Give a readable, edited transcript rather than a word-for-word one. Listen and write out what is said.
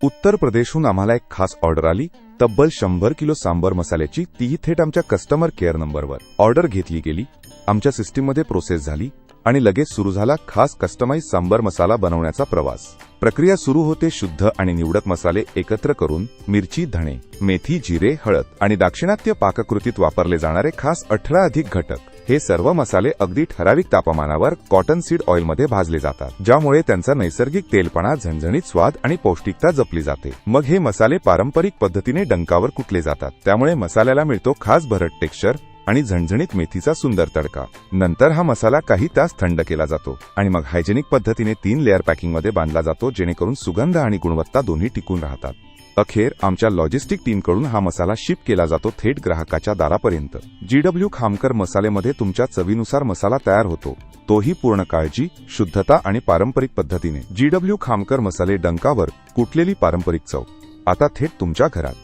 उत्तर प्रदेशहून आम्हाला एक खास ऑर्डर आली, तब्बल 100 किलो सांबर मसाल्याची, तीही थेट आमच्या कस्टमर केअर नंबरवर. ऑर्डर घेतली गेली, आमच्या सिस्टीममध्ये प्रोसेस झाली आणि लगेच सुरू झाला खास कस्टमाइज सांबर मसाला बनवण्याचा प्रवास. प्रक्रिया सुरू होते. शुद्ध आणि निवडक मसाले एकत्र करून मिरची, धणे, मेथी, जिरे, हळद आणि दाक्षिणात्य पाककृतीत वापरले जाणारे खास 18 अधिक घटक. हे सर्व मसाले अगदी ठराविक तापमानावर कॉटन सीड ऑइलमध्ये भाजले जातात, ज्यामुळे त्यांचा नैसर्गिक तेलपणा, झणझणीत स्वाद आणि पौष्टिकता जपली जाते. मग हे मसाले पारंपरिक पद्धतीने डंकावर कुटले जातात, त्यामुळे मसाल्याला मिळतो खास भरट टेक्स्चर आणि झणझणीत मेथीचा सुंदर तडका. नंतर हा मसाला काही तास थंड केला जातो आणि मग हायजेनिक पद्धतीने 3 लेअर पॅकिंगमध्ये बांधला जातो, जेणेकरून सुगंध आणि गुणवत्ता दोन्ही टिकून राहतात. अखेर आमच्या लॉजिस्टिक टीमकडून हा मसाला शिप केला जातो थेट ग्राहकाच्या दारापर्यंत. GW खामकर मसालेमध्ये तुमच्या चवीनुसार मसाला तयार होतो, तोही पूर्ण काळजी, शुद्धता आणि पारंपरिक पद्धतीने. GW खामकर मसाले, डंकावर कुटलेली पारंपरिक चव, आता थेट तुमच्या घरात.